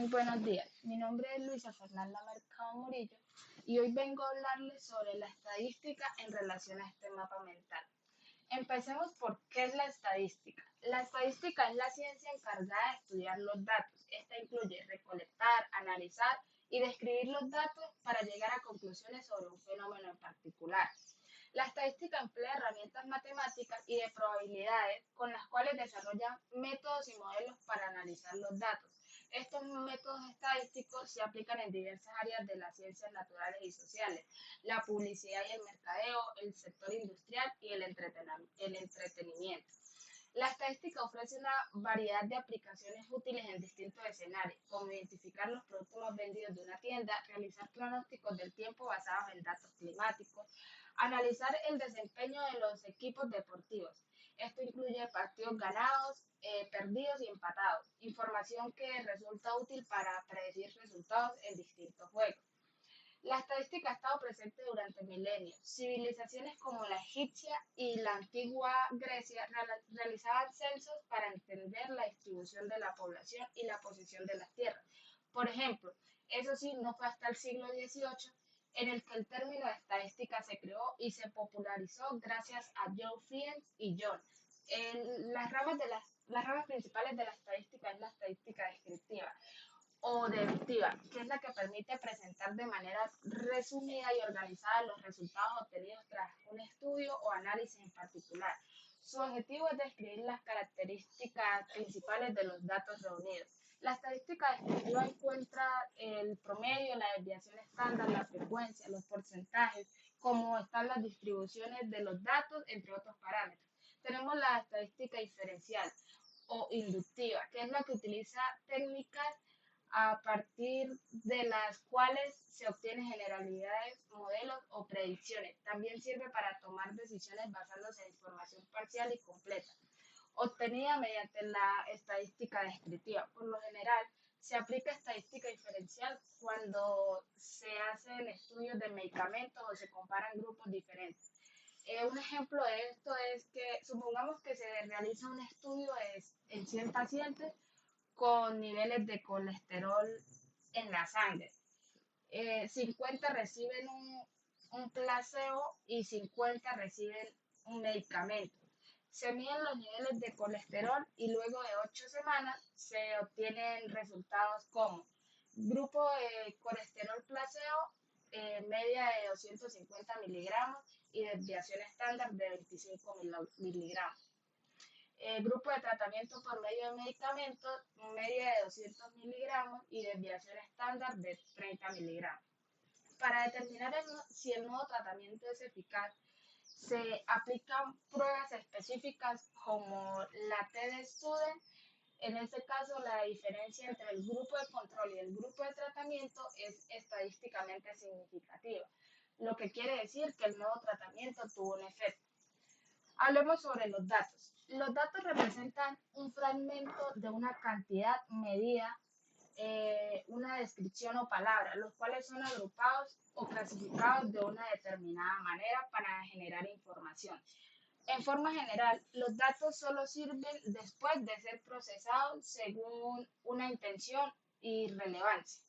Muy buenos días, mi nombre es Luisa Fernanda Mercado Murillo y hoy vengo a hablarles sobre la estadística en relación a este mapa mental. Empecemos por qué es la estadística. La estadística es la ciencia encargada de estudiar los datos. Esta incluye recolectar, analizar y describir los datos para llegar a conclusiones sobre un fenómeno en particular. La estadística emplea herramientas matemáticas y de probabilidades con las cuales desarrolla métodos y modelos para analizar los datos. Estos métodos estadísticos se aplican en diversas áreas de las ciencias naturales y sociales, la publicidad y el mercadeo, el sector industrial y el entretenimiento. La estadística ofrece una variedad de aplicaciones útiles en distintos escenarios, como identificar los productos más vendidos de una tienda, realizar pronósticos del tiempo basados en datos climáticos, analizar el desempeño de los equipos deportivos. Esto incluye partidos ganados, perdidos y empatados, información que resulta útil para predecir resultados en distintos juegos. La estadística ha estado presente durante milenios. Civilizaciones como la egipcia y la antigua Grecia realizaban censos para entender la distribución de la población y la posición de las tierras. Por ejemplo, eso sí, no fue hasta el siglo XVIII en el que el término estadística se creó y se popularizó gracias a Joe Fiennes y John. Las ramas principales de la estadística es la estadística descriptiva o deductiva, que es la que permite presentar de manera resumida y organizada los resultados obtenidos tras un estudio o análisis en particular. Su objetivo es describir las características principales de los datos reunidos. La estadística descriptiva encuentra el promedio, la desviación estándar, la frecuencia, los porcentajes, cómo están las distribuciones de los datos, entre otros parámetros. Tenemos la estadística diferencial o inductiva, que es la que utiliza técnicas a partir de las cuales se obtienen generalidades, modelos o predicciones. También sirve para tomar decisiones basándose en información parcial y completa, obtenida mediante la estadística descriptiva. Por lo general, se aplica estadística diferencial cuando se hacen estudios de medicamentos o se comparan grupos diferentes. Un ejemplo de esto es que supongamos que se realiza un estudio en 100 pacientes con niveles de colesterol en la sangre. 50 reciben un placebo y 50 reciben un medicamento. Se miden los niveles de colesterol y luego de 8 semanas se obtienen resultados como grupo de colesterol placebo, media de 250 miligramos y desviación estándar de 25 miligramos. Grupo de tratamiento por medio de medicamentos, media de 200 miligramos y desviación estándar de 30 miligramos. Para determinar si el nuevo tratamiento es eficaz, se aplican pruebas específicas como la T-de-Student. En este caso, la diferencia entre el grupo de control y el grupo de tratamiento es estadísticamente significativa, lo que quiere decir que el nuevo tratamiento tuvo un efecto. Hablemos sobre los datos. Los datos representan un fragmento de una cantidad medida, una descripción o palabra, los cuales son agrupados o clasificados de una determinada manera para generar información. En forma general, los datos solo sirven después de ser procesados según una intención y relevancia.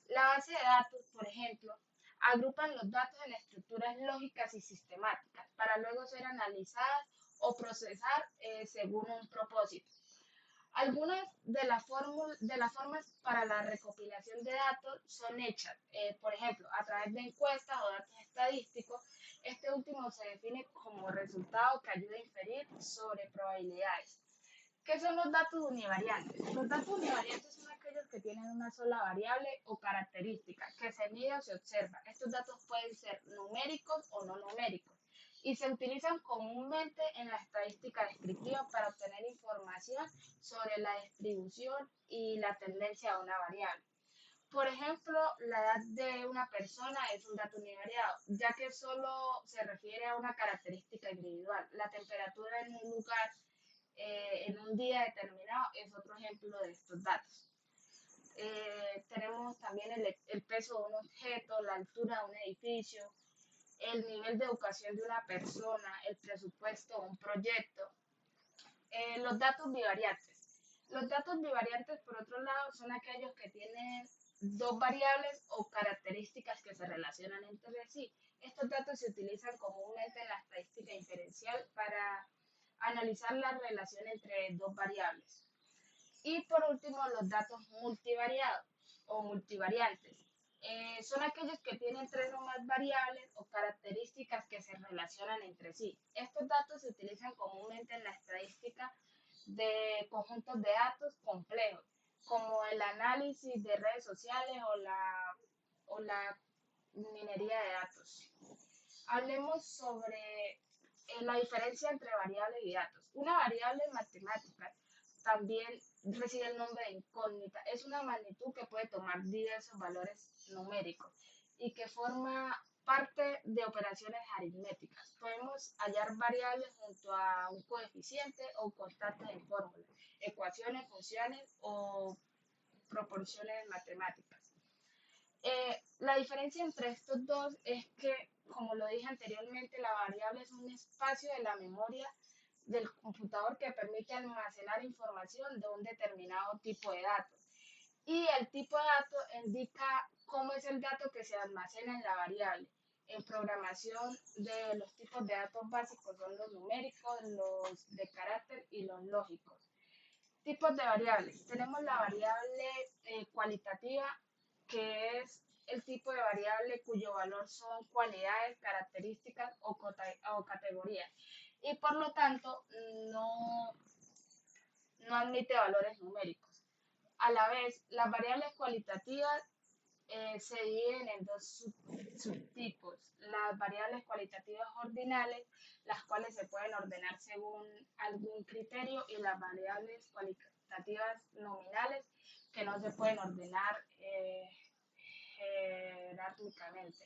La base de datos, por ejemplo, agrupan los datos en estructuras lógicas y sistemáticas para luego ser analizadas o procesar según un propósito. Algunas de las formas para la recopilación de datos son hechas, por ejemplo, a través de encuestas o datos estadísticos. Este último se define como resultado que ayuda a inferir sobre probabilidades. ¿Qué son los datos univariantes? Los datos univariantes son aquellos que tienen una sola variable o característica que se mide o se observa. Estos datos pueden ser numéricos o no numéricos y se utilizan comúnmente en la estadística descriptiva para obtener información sobre la distribución y la tendencia de una variable. Por ejemplo, la edad de una persona es un dato univariado, ya que solo se refiere a una característica individual. La temperatura en un lugar en un día determinado es otro ejemplo de estos datos. Tenemos también el peso de un objeto, la altura de un edificio, el nivel de educación de una persona, el presupuesto de un proyecto. Los datos bivariantes. Los datos bivariantes, por otro lado, son aquellos que tienen dos variables o características que se relacionan entre sí. Estos datos se utilizan comúnmente en la estadística inferencial para analizar la relación entre dos variables. Y por último, los datos multivariados o multivariantes. Son aquellos que tienen tres o más variables o características que se relacionan entre sí. Estos datos se utilizan comúnmente en la estadística de conjuntos de datos complejos, como el análisis de redes sociales o la minería de datos. Hablemos sobre la diferencia entre variables y datos. Una variable matemática también recibe el nombre de incógnita. Es una magnitud que puede tomar diversos valores numéricos y que forma parte de operaciones aritméticas. Podemos hallar variables junto a un coeficiente o constantes en fórmulas, ecuaciones, funciones o proporciones matemáticas. La diferencia entre estos dos es que, como lo dije anteriormente, la variable es un espacio de la memoria del computador que permite almacenar información de un determinado tipo de datos. Y el tipo de dato indica cómo es el dato que se almacena en la variable. En programación de los tipos de datos básicos son los numéricos, los de carácter y los lógicos. Tipos de variables. Tenemos la variable cualitativa, que es el tipo de variable cuyo valor son cualidades, características o categorías. Y por lo tanto no, no admite valores numéricos. A la vez, las variables cualitativas se dividen en dos subtipos. Las variables cualitativas ordinales, las cuales se pueden ordenar según algún criterio, y las variables cualitativas nominales, que no se pueden ordenar jerárquicamente.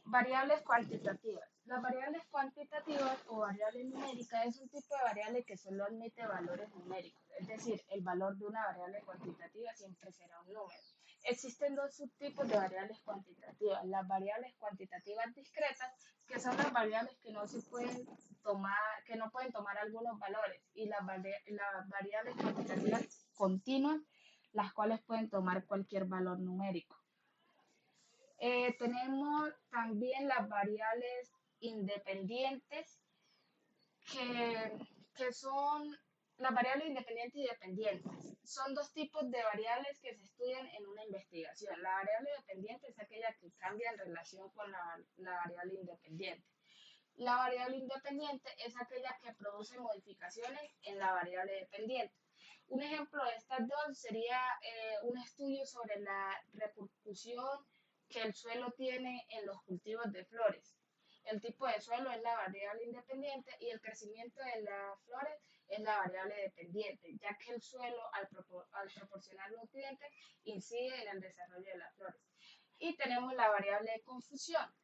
Variables cuantitativas. Las variables cuantitativas o variables numéricas es un tipo de variable que solo admite valores numéricos, es decir, el valor de una variable cuantitativa siempre será un número. Existen dos subtipos de variables cuantitativas: las variables cuantitativas discretas, que son las variables que no se pueden tomar, que no pueden tomar algunos valores, y las variables cuantitativas continuas, las cuales pueden tomar cualquier valor numérico. Tenemos también las variables independientes, que, que son las variables independientes y dependientes. Son dos tipos de variables que se estudian en una investigación. La variable dependiente es aquella que cambia en relación con la variable independiente. La variable independiente es aquella que produce modificaciones en la variable dependiente. Un ejemplo de estas dos sería un estudio sobre la repercusión que el suelo tiene en los cultivos de flores. El tipo de suelo es la variable independiente y el crecimiento de las flores es la variable dependiente, ya que el suelo, al proporcionar nutrientes, incide en el desarrollo de las flores. Y tenemos la variable de confusión.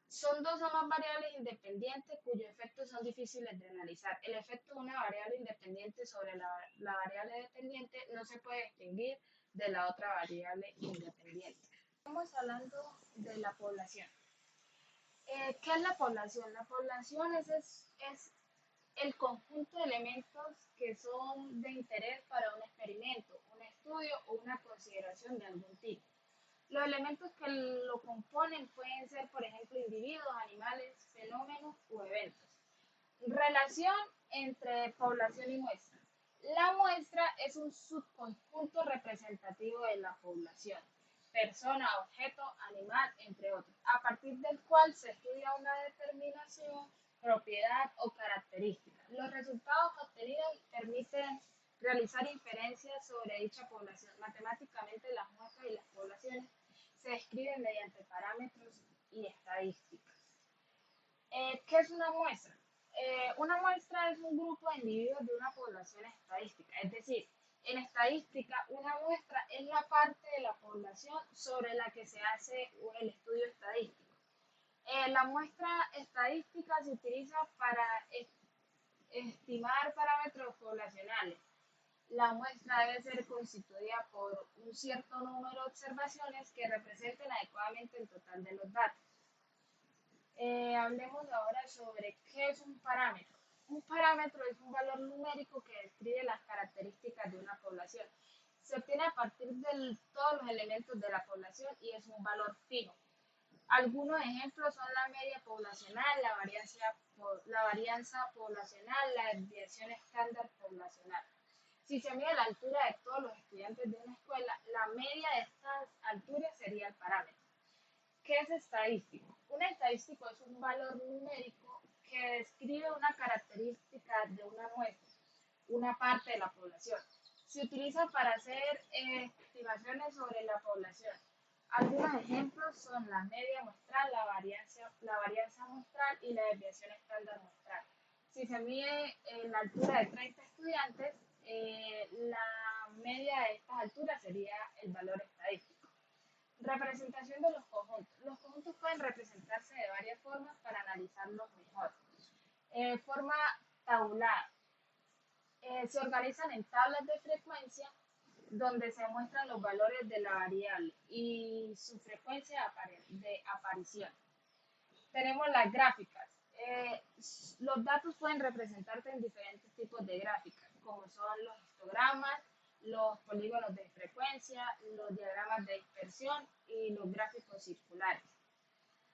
Son dos o más variables independientes cuyos efectos son difíciles de analizar. El efecto de una variable independiente sobre la variable dependiente no se puede distinguir de la otra variable independiente. Estamos hablando de la población. ¿Qué es la población? La población es el conjunto de elementos que son de interés para un experimento, un estudio o una consideración de algún tipo. Los elementos que lo componen pueden ser, por ejemplo, individuos, animales, fenómenos o eventos. Relación entre población y muestra. La muestra es un subconjunto representativo de la población, persona, objeto, animal, entre otros, a partir del cual se estudia una determinación, propiedad o característica. Los resultados obtenidos permiten realizar inferencias sobre dicha población. Matemáticamente, las muestras y las poblaciones se describen mediante parámetros y estadísticas. ¿Qué es una muestra? Una muestra es un grupo de individuos de una población estadística, es decir, en estadística, una muestra es la parte de la población sobre la que se hace el estudio estadístico. La muestra estadística se utiliza para estimar parámetros poblacionales. La muestra debe ser constituida por un cierto número de observaciones que representen adecuadamente el total de los datos. Hablemos ahora sobre qué es un parámetro. Un parámetro es un valor numérico que describe las características de una población. Se obtiene a partir de todos los elementos de la población y es un valor fijo. Algunos ejemplos son la media poblacional, la varianza poblacional, la desviación estándar poblacional. Si se mide la altura de todos los estudiantes de una escuela, la media de estas alturas sería el parámetro. ¿Qué es estadístico? Un estadístico es un valor numérico que describe una característica de una muestra, una parte de la población. Se utiliza para hacer estimaciones sobre la población. Algunos ejemplos son la media muestral, la varianza muestral y la desviación estándar muestral. Si se mide la altura de 30 estudiantes, la media de estas alturas sería el valor estadístico. Representación de los conjuntos. Los conjuntos pueden representarse de varias formas para analizarlos mejor. Forma tabulada. Se organizan en tablas de frecuencia donde se muestran los valores de la variable y su frecuencia de aparición. Tenemos las gráficas. Los datos pueden representarse en diferentes tipos de gráficas, como son los histogramas, los polígonos de frecuencia, los diagramas de dispersión y los gráficos circulares.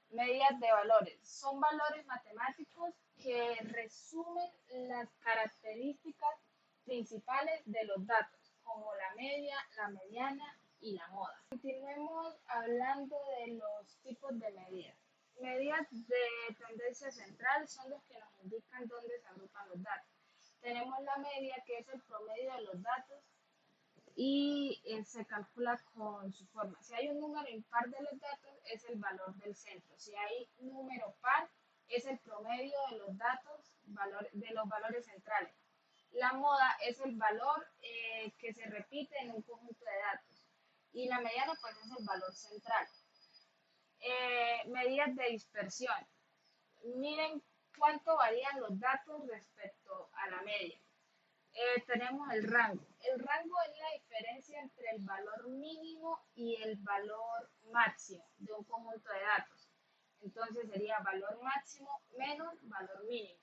Medidas de valores. Son valores matemáticos que resumen las características principales de los datos, como la media, la mediana y la moda. Continuemos hablando de los tipos de medidas. Medidas de tendencia central son los que nos indican dónde se agrupan los datos. Tenemos la media, que es el promedio de los datos y se calcula con su forma. Si hay un número impar de los datos, es el valor del centro. Si hay número par, es el promedio de los datos, de los valores centrales. La moda es el valor que se repite en un conjunto de datos. Y la mediana, pues, es el valor central. Medidas de dispersión. Miren cuánto varían los datos respecto a la media. Tenemos el rango. El rango es la diferencia entre el valor mínimo y el valor máximo de un conjunto de datos. Entonces sería valor máximo menos valor mínimo.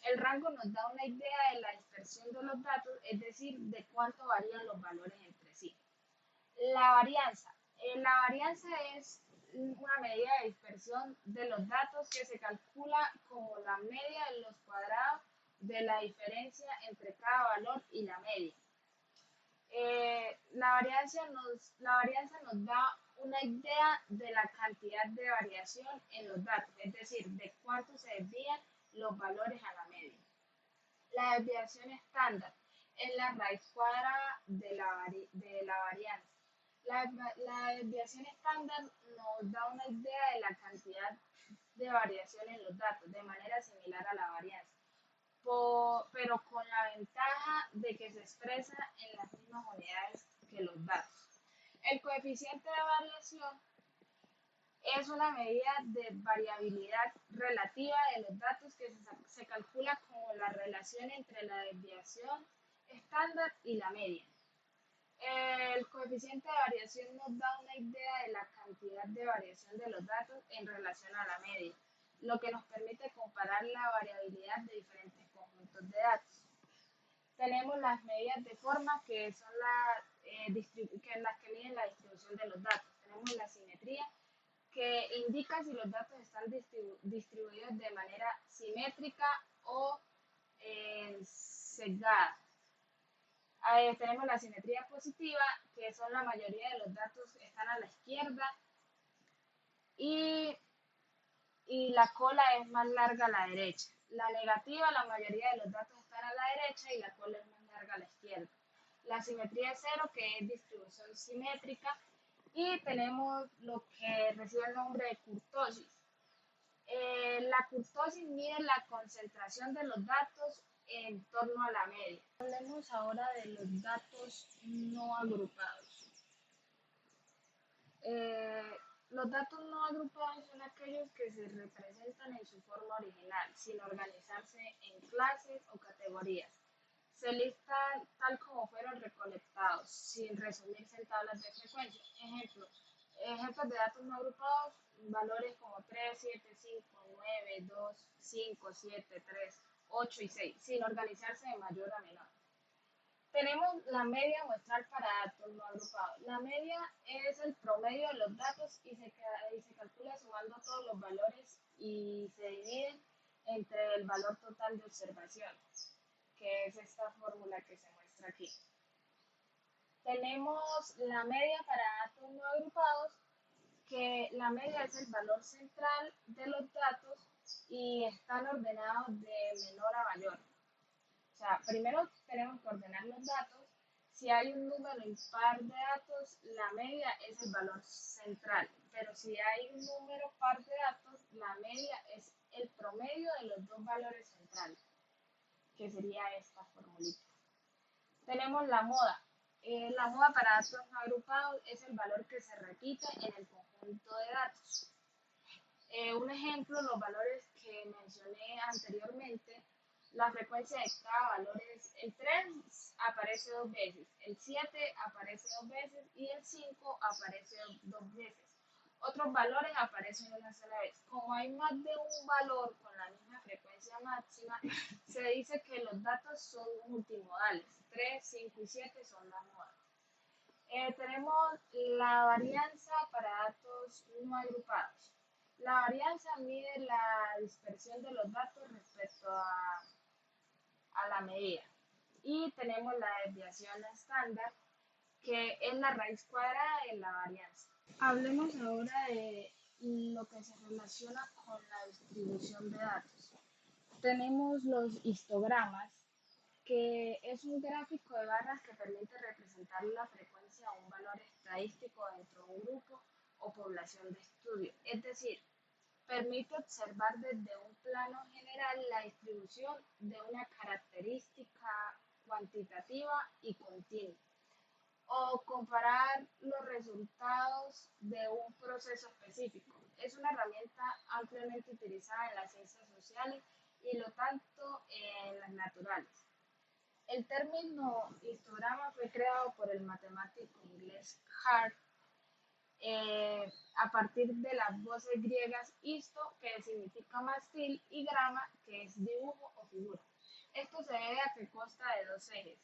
El rango nos da una idea de la dispersión de los datos, es decir, de cuánto varían los valores entre sí. La varianza. La varianza es una medida de dispersión de los datos que se calcula como la media de los cuadrados de la diferencia entre cada valor y la media. La varianza nos da una idea de la cantidad de variación en los datos, es decir, de cuánto se desvían los valores a la media. La desviación estándar es la raíz cuadrada de la varianza. La desviación estándar nos da una idea de la cantidad de variación en los datos, de manera similar a la varianza, pero con la ventaja de que se expresa en las mismas unidades que los datos. El coeficiente de variación es una medida de variabilidad relativa de los datos que se calcula como la relación entre la desviación estándar y la media. El coeficiente de variación nos da una idea de la cantidad de variación de los datos en relación a la media, lo que nos permite comparar la variabilidad de diferentes conjuntos de datos. Tenemos las medidas de forma, que son las que miden la distribución de los datos. Tenemos la simetría, que indica si los datos están distribuidos de manera simétrica o sesgada. Tenemos la simetría positiva, que son la mayoría de los datos están a la izquierda y la cola es más larga a la derecha. La negativa, la mayoría de los datos están a la derecha y la cola es más larga a la izquierda. La simetría cero, que es distribución simétrica, y tenemos lo que recibe el nombre de kurtosis. La kurtosis mide la concentración de los datos en torno a la media. Hablemos ahora de los datos no agrupados. Los datos no agrupados son aquellos que se representan en su forma original, sin organizarse en clases o categorías. Se listan tal como fueron recolectados, sin resumirse en tablas de frecuencia. Ejemplos de datos no agrupados, valores como 3, 7, 5, 9, 2, 5, 7, 3. 8 y 6, sin organizarse de mayor a menor. Tenemos la media muestral para datos no agrupados. La media es el promedio de los datos y se calcula sumando todos los valores y se divide entre el valor total de observación, que es esta fórmula que se muestra aquí. Tenemos la media para datos no agrupados, que la media es el valor central de los datos y están ordenados de menor a mayor. O sea, primero tenemos que ordenar los datos. Si hay un número impar de datos, la media es el valor central. Pero si hay un número par de datos, la media es el promedio de los dos valores centrales, que sería esta formulita. Tenemos la moda. La moda para datos no agrupados es el valor que se repite en el conjunto de datos. Un ejemplo, los valores que mencioné anteriormente, la frecuencia de cada valor es el 3 aparece dos veces, el 7 aparece dos veces y el 5 aparece dos veces. Otros valores aparecen una sola vez. Como hay más de un valor con la misma frecuencia máxima, se dice que los datos son multimodales. 3, 5 y 7 son la moda. Tenemos la varianza para datos no agrupados. La varianza mide la dispersión de los datos respecto a la medida. Y tenemos la desviación estándar, que es la raíz cuadrada de la varianza. Hablemos ahora de lo que se relaciona con la distribución de datos. Tenemos los histogramas, que es un gráfico de barras que permite representar la frecuencia de un valor estadístico dentro de un grupo o población de estudio. Es decir, permite observar desde un plano general la distribución de una característica cuantitativa y continua, o comparar los resultados de un proceso específico. Es una herramienta ampliamente utilizada en las ciencias sociales y lo tanto en las naturales. El término histograma fue creado por el matemático inglés Hart a partir de las voces griegas histo, que significa mástil, y grama, que es dibujo o figura. Esto se debe a que consta de dos ejes.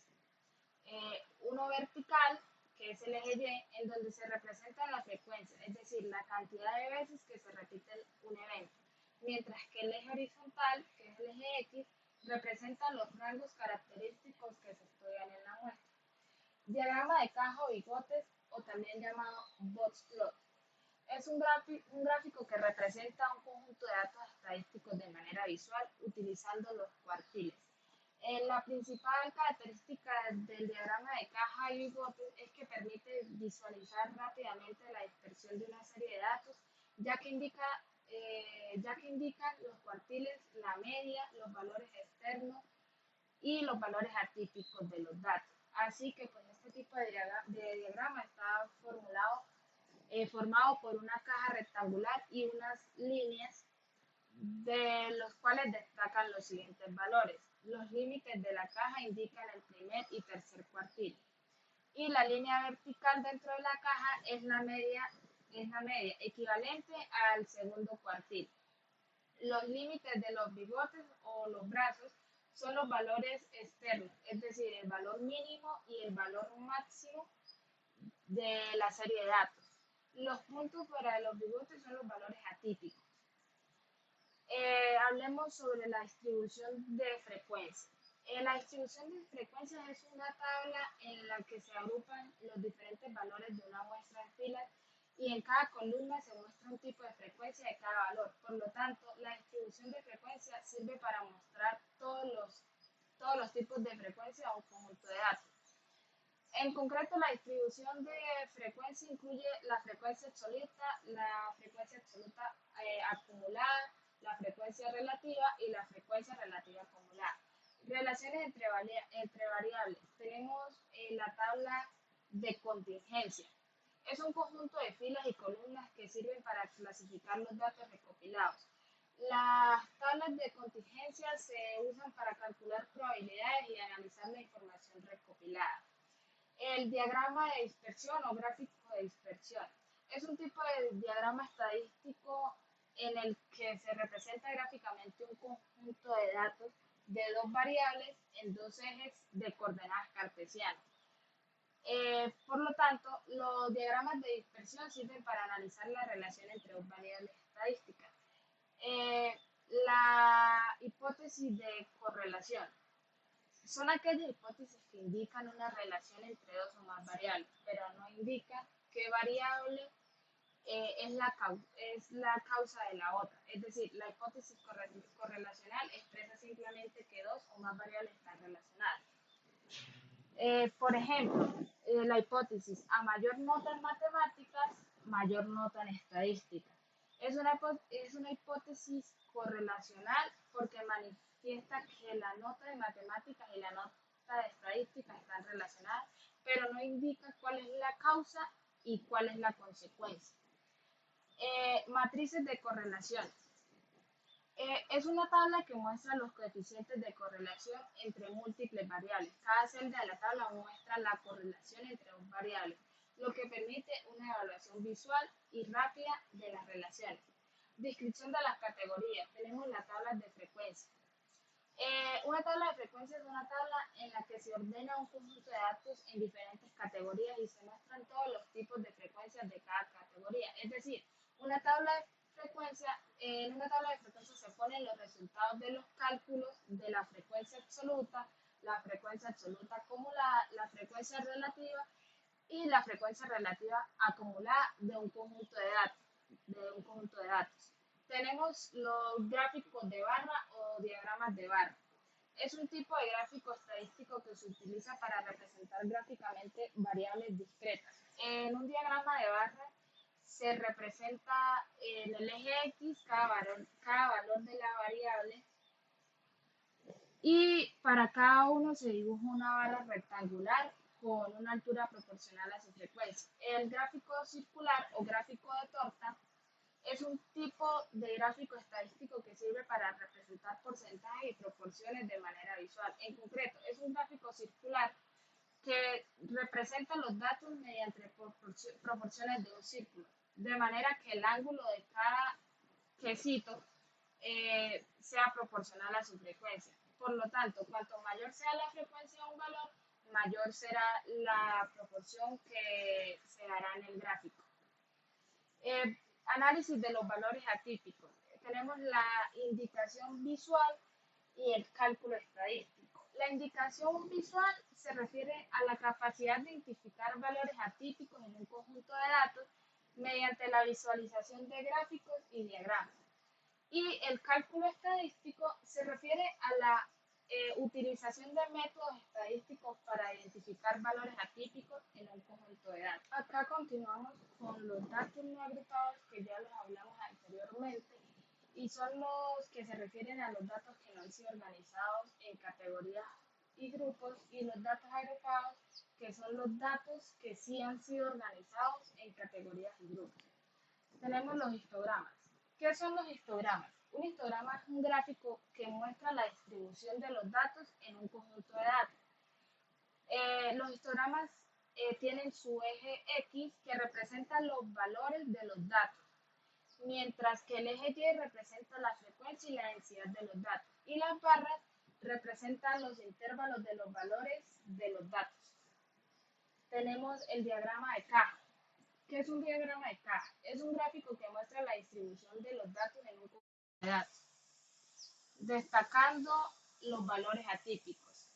Uno vertical, que es el eje Y, en donde se representa la frecuencia, es decir, la cantidad de veces que se repite un evento, mientras que el eje horizontal, que es el eje X, representa los rangos característicos que se estudian en la muestra. Diagrama de caja o bigotes, o también llamado box plot. Es un gráfico que representa un conjunto de datos estadísticos de manera visual utilizando los cuartiles. La principal característica del diagrama de caja y bigotes es que permite visualizar rápidamente la dispersión de una serie de datos, ya que indican los cuartiles, la media, los valores externos y los valores atípicos de los datos. Así que pues, este tipo de diagrama está formado por una caja rectangular y unas líneas de los cuales destacan los siguientes valores. Los límites de la caja indican el primer y tercer cuartil. Y la línea vertical dentro de la caja es la media equivalente al segundo cuartil. Los límites de los bigotes o los brazos son los valores externos, es decir, el valor mínimo y el valor máximo de la serie de datos. Los puntos fuera de los bigotes son los valores atípicos. Hablemos sobre la distribución de frecuencia. La distribución de frecuencias es una tabla en la que se agrupan los diferentes valores de una muestra en filas y en cada columna se muestra un tipo de frecuencia de cada valor. Por lo tanto, la distribución de frecuencia sirve para mostrar todos los tipos de frecuencia a un conjunto de datos. En concreto, la distribución de frecuencia incluye la frecuencia absoluta acumulada, la frecuencia relativa y la frecuencia relativa acumulada. Relaciones entre variables. Tenemos la tabla de contingencia. Es un conjunto de filas y columnas que sirven para clasificar los datos recopilados. Las tablas de contingencia se usan para calcular probabilidades y analizar la información recopilada. El diagrama de dispersión o gráfico de dispersión es un tipo de diagrama estadístico en el que se representa gráficamente un conjunto de datos de dos variables en dos ejes de coordenadas cartesianas. Por lo tanto, los diagramas de dispersión sirven para analizar la relación entre dos variables estadísticas. Eh, la hipótesis de correlación son aquellas hipótesis que indican una relación entre dos o más variables, pero no indican qué variable es la causa de la otra. Es decir, la hipótesis correlacional expresa simplemente que dos o más variables están relacionadas. Por ejemplo, la hipótesis a mayor nota en matemáticas, mayor nota en estadística. Es una hipótesis correlacional porque manifiesta que la nota de matemáticas y la nota de estadística están relacionadas, pero no indica cuál es la causa y cuál es la consecuencia. Matrices de correlación. Es una tabla que muestra los coeficientes de correlación entre múltiples variables. Cada celda de la tabla muestra la correlación entre dos variables, lo que permite una evaluación visual y rápida de las relaciones. Descripción de las categorías. Tenemos las tablas de frecuencia. Una tabla de frecuencia es una tabla en la que se ordena un conjunto de datos en diferentes categorías y se muestran todos los tipos de frecuencias de cada categoría. Es decir, en una tabla de frecuencia se ponen los resultados de los cálculos de la frecuencia absoluta acumulada, la frecuencia relativa y la frecuencia relativa acumulada de un conjunto de datos. Tenemos los gráficos de barra o diagramas de barra. Es un tipo de gráfico estadístico que se utiliza para representar gráficamente variables discretas. En un diagrama de barra se representa en el eje X cada valor de la variable y para cada uno se dibuja una barra rectangular con una altura proporcional a su frecuencia. El gráfico circular o gráfico de torta es un tipo de gráfico estadístico que sirve para representar porcentajes y proporciones de manera visual. En concreto, es un gráfico circular que representa los datos mediante proporciones de un círculo, de manera que el ángulo de cada quesito sea proporcional a su frecuencia. Por lo tanto, cuanto mayor sea la frecuencia de un valor, mayor será la proporción que se dará en el gráfico. Análisis de los valores atípicos. Tenemos la indicación visual y el cálculo estadístico. La indicación visual se refiere a la capacidad de identificar valores atípicos en un conjunto de datos mediante la visualización de gráficos y diagramas. Y el cálculo estadístico se refiere a la utilización de métodos estadísticos para identificar valores atípicos en un conjunto de datos. Acá continuamos con los datos no agrupados que ya los hablamos anteriormente y son los que se refieren a los datos que no han sido organizados en categorías y grupos, y los datos agrupados que son los datos que sí han sido organizados en categorías y grupos. Tenemos los histogramas. ¿Qué son los histogramas? Un histograma es un gráfico que muestra la distribución de los datos en un conjunto de datos. Los histogramas tienen su eje X que representa los valores de los datos, mientras que el eje Y representa la frecuencia y la densidad de los datos, y las barras representan los intervalos de los valores de los datos. Tenemos el diagrama de caja. ¿Qué es un diagrama de caja? Es un gráfico que muestra la distribución de los datos en un conjunto de datos, destacando los valores atípicos.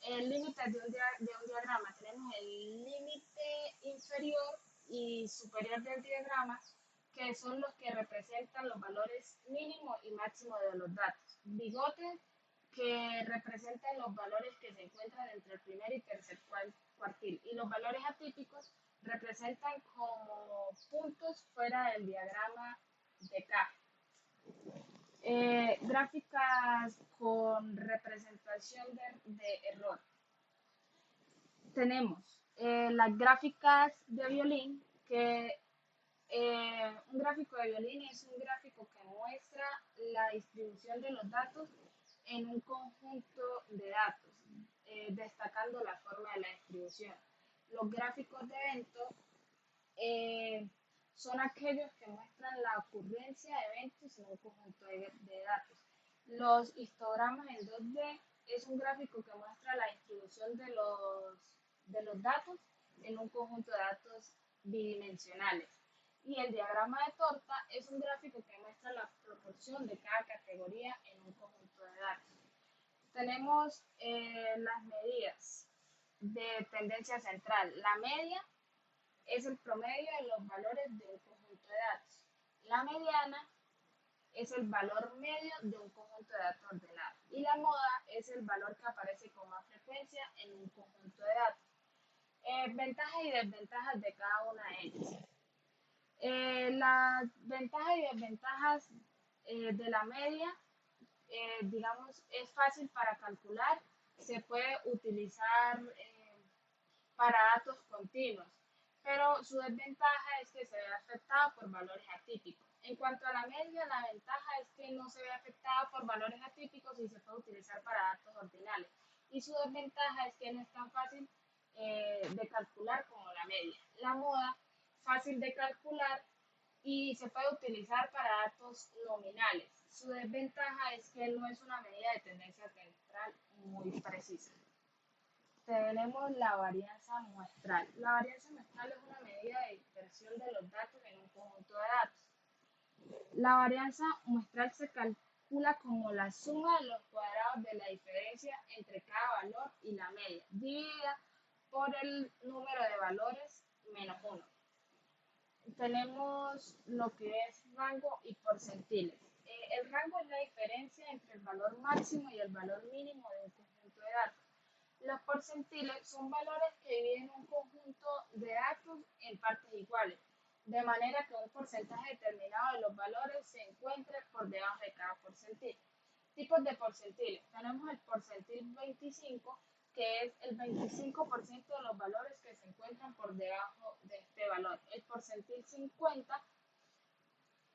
El límite de un diagrama, tenemos el límite inferior y superior del diagrama, que son los que representan los valores mínimo y máximo de los datos. Bigotes, que representan los valores que se encuentran entre el primer y tercer cuartil. Y los valores atípicos representan como puntos fuera del diagrama de caja. Gráficas con representación de error. Tenemos las gráficas de violín, que un gráfico de violín es un gráfico que muestra la distribución de los datos en un conjunto de datos, destacando la forma de la distribución. Los gráficos de eventos son aquellos que muestran la ocurrencia de eventos en un conjunto de datos. Los histogramas en 2D es un gráfico que muestra la distribución de los datos en un conjunto de datos bidimensionales. Y el diagrama de torta es un gráfico que muestra la proporción de cada categoría en un conjunto de datos. Tenemos las medidas de tendencia central. La media es el promedio de los valores de un conjunto de datos. La mediana es el valor medio de un conjunto de datos ordenado. Y la moda es el valor que aparece con más frecuencia en un conjunto de datos. Ventajas y desventajas de cada una de ellas. Las ventajas y desventajas de la media, digamos, es fácil para calcular, se puede utilizar para datos continuos, pero su desventaja es que se ve afectada por valores atípicos. En cuanto a la media, la ventaja es que no se ve afectada por valores atípicos y se puede utilizar para datos ordinales. Y su desventaja es que no es tan fácil de calcular como la media. La moda, fácil de calcular y se puede utilizar para datos nominales. Su desventaja es que no es una medida de tendencia central muy precisa. Tenemos la varianza muestral. La varianza muestral es una medida de dispersión de los datos en un conjunto de datos. La varianza muestral se calcula como la suma de los cuadrados de la diferencia entre cada valor y la media, dividida por el número de valores menos 1. Tenemos lo que es rango y porcentiles. El rango es la diferencia entre el valor máximo y el valor mínimo de un conjunto de datos. Los porcentiles son valores que dividen un conjunto de datos en partes iguales, de manera que un porcentaje determinado de los valores se encuentre por debajo de cada porcentil. Tipos de porcentiles. Tenemos el porcentil 25, que es el 25% de los valores que se encuentran por debajo de este valor. El porcentil 50,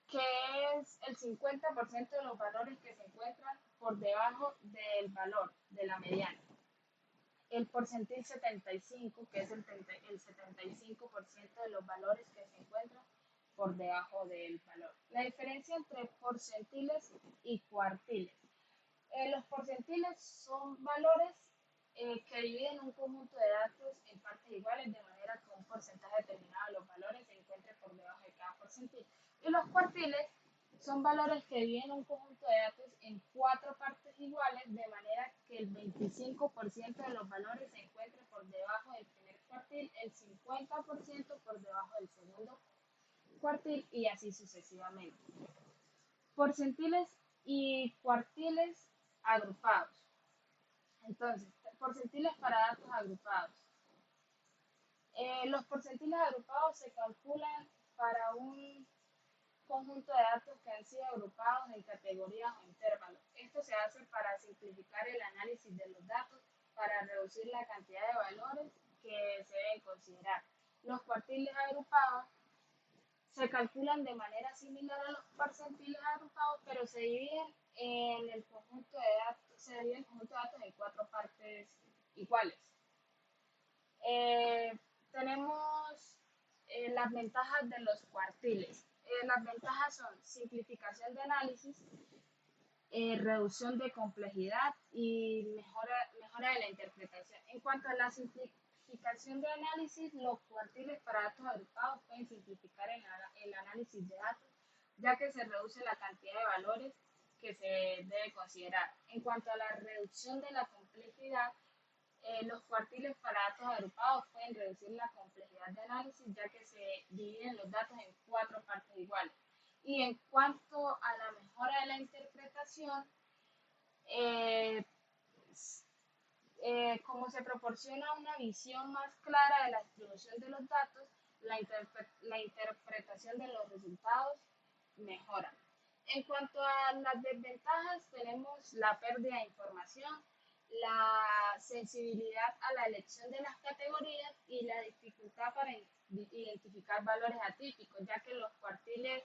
que es el 50% de los valores que se encuentran por debajo del valor de la mediana. El porcentil 75, que es el 75% de los valores que se encuentran por debajo del valor. La diferencia entre porcentiles y cuartiles. Los porcentiles son valores que dividen un conjunto de datos en partes iguales de manera que un porcentaje determinado de los valores se encuentre por debajo de cada porcentil. Y los cuartiles son valores que dividen un conjunto de datos en 4 partes iguales de manera que el 25% de los valores se encuentre por debajo del primer cuartil, el 50% por debajo del segundo cuartil y así sucesivamente. Porcentiles y cuartiles agrupados. Entonces, porcentiles para datos agrupados. Los porcentiles agrupados se calculan para un conjunto de datos que han sido agrupados en categorías o intervalos. Esto se hace para simplificar el análisis de los datos, para reducir la cantidad de valores que se deben considerar. Los cuartiles agrupados se calculan de manera similar a los porcentiles agrupados, pero se dividen en el conjunto de datos, en 4 partes iguales. Tenemos las ventajas de los cuartiles. Las ventajas son simplificación de análisis, reducción de complejidad y mejora de la interpretación. En cuanto a la simplificación de análisis, los cuartiles para datos agrupados pueden simplificar el análisis de datos, ya que se reduce la cantidad de valores que se debe considerar. En cuanto a la reducción de la complejidad, los cuartiles para datos agrupados pueden reducir la complejidad de análisis, ya que se dividen los datos en 4 partes iguales. Y en cuanto a la mejora de la interpretación, eh, como se proporciona una visión más clara de la distribución de los datos, la interpretación de los resultados mejora. En cuanto a las desventajas, tenemos la pérdida de información, la sensibilidad a la elección de las categorías y la dificultad para identificar valores atípicos, ya que los cuartiles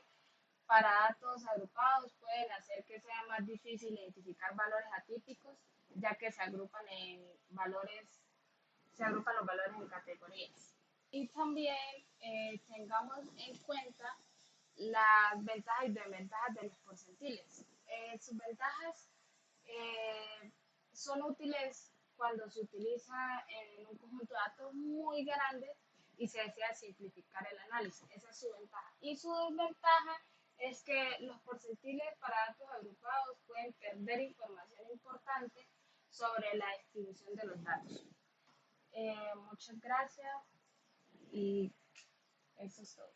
para datos agrupados pueden hacer que sea más difícil identificar valores atípicos, ya que se agrupan los valores en categorías. Y también tengamos en cuenta las ventajas y desventajas de los porcentiles. Sus ventajas Eh, Son útiles cuando se utiliza en un conjunto de datos muy grande y se desea simplificar el análisis. Esa es su ventaja. Y su desventaja es que los porcentiles para datos agrupados pueden perder información importante sobre la distribución de los datos. Muchas gracias y eso es todo.